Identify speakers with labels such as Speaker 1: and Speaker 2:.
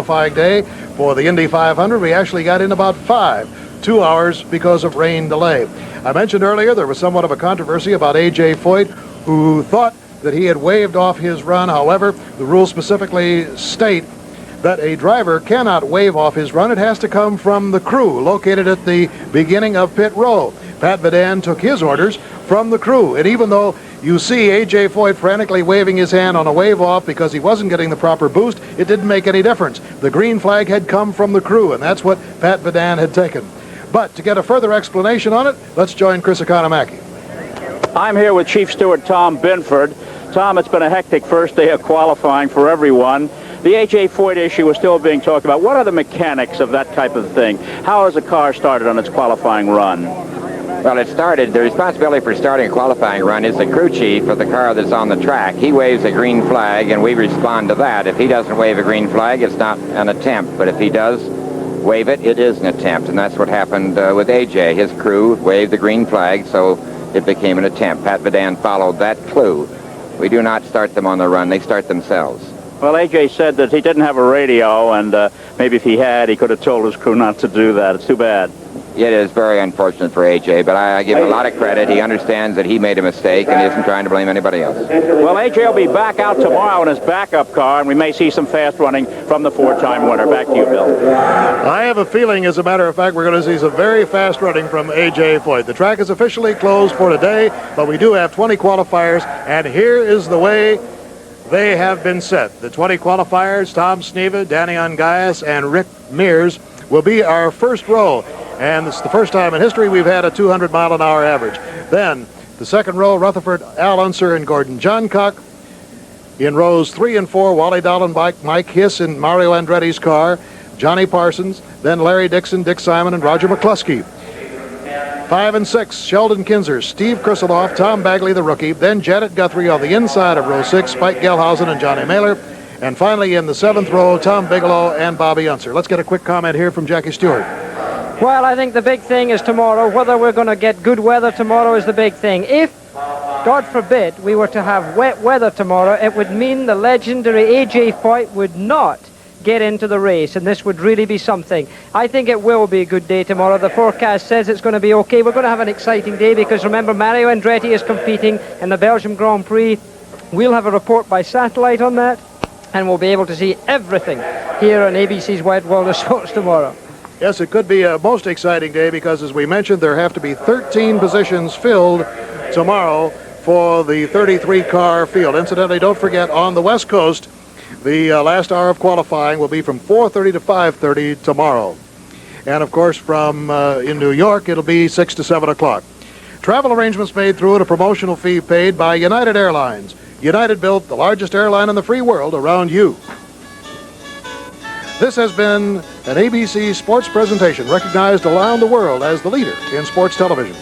Speaker 1: qualifying day for the Indy 500. We actually got in about 2 hours because of rain delay. I mentioned earlier there was somewhat of a controversy about A.J. Foyt, who thought that he had waved off his run. However, the rules specifically state that a driver cannot wave off his run. It has to come from the crew located at the beginning of pit row. Pat Vidan took his orders from the crew, and even though you see A.J. Foyt frantically waving his hand on a wave off because he wasn't getting the proper boost, it didn't make any difference. The green flag had come from the crew, and that's what Pat Vidan had taken. But to get a further explanation on it, let's join Chris Economaki.
Speaker 2: I'm here with Chief Steward Tom Binford. Tom, it's been a hectic first day of qualifying for everyone. The A.J. Foyt issue is still being talked about. What are the mechanics of that type of thing? How has a car started on its qualifying run?
Speaker 3: Well, the responsibility for starting a qualifying run is the crew chief of the car that's on the track. He waves a green flag, and we respond to that. If he doesn't wave a green flag, it's not an attempt. But if he does wave it, it is an attempt, and that's what happened with A.J. His crew waved the green flag, so it became an attempt. Pat Vidan followed that clue. We do not start them on the run. They start themselves.
Speaker 2: Well, A.J. said that he didn't have a radio, and maybe if he had, he could have told his crew not to do that. It's too bad.
Speaker 3: It is very unfortunate for A.J., but I give him a lot of credit. He understands that he made a mistake, and he isn't trying to blame anybody else.
Speaker 2: Well, A.J. will be back out tomorrow in his backup car, and we may see some fast running from the four-time winner. Back to you, Bill.
Speaker 1: I have a feeling, as a matter of fact, we're going to see some very fast running from A.J. Foyt. The track is officially closed for today, but we do have 20 qualifiers, and here is the way they have been set. The 20 qualifiers, Tom Sneva, Danny Ongaias, and Rick Mears, will be our first row. And this is the first time in history we've had a 200-mile-an-hour average. Then, the second row, Rutherford, Al Unser, and Gordon Johncock. In rows 3 and 4, Wally Dolan, Mike Hiss, and Mario Andretti's car. Johnny Parsons, then Larry Dixon, Dick Simon, and Roger McCluskey. 5 and 6, Sheldon Kinzer, Steve Krisseloff, Tom Bagley, the rookie. Then Janet Guthrie on the inside of row 6, Spike Gelhausen and Johnny Mailer. And finally, in the 7th row, Tom Bigelow and Bobby Unser. Let's get a quick comment here from Jackie Stewart.
Speaker 4: Well, I think the big thing is tomorrow. Whether we're going to get good weather tomorrow is the big thing. If, God forbid, we were to have wet weather tomorrow, it would mean the legendary A.J. Foyt would not get into the race, and this would really be something. I think it will be a good day tomorrow. The forecast says it's going to be okay. We're going to have an exciting day because, remember, Mario Andretti is competing in the Belgium Grand Prix. We'll have a report by satellite on that, and we'll be able to see everything here on ABC's Wide World of Sports tomorrow.
Speaker 1: Yes, it could be a most exciting day because, as we mentioned, there have to be 13 positions filled tomorrow for the 33-car field. Incidentally, don't forget, on the West Coast, the last hour of qualifying will be from 4:30 to 5:30 tomorrow. And, of course, from in New York, it'll be 6 to 7 o'clock. Travel arrangements made through it, a promotional fee paid by United Airlines. United built the largest airline in the free world around you. This has been an ABC Sports presentation recognized around the world as the leader in sports television.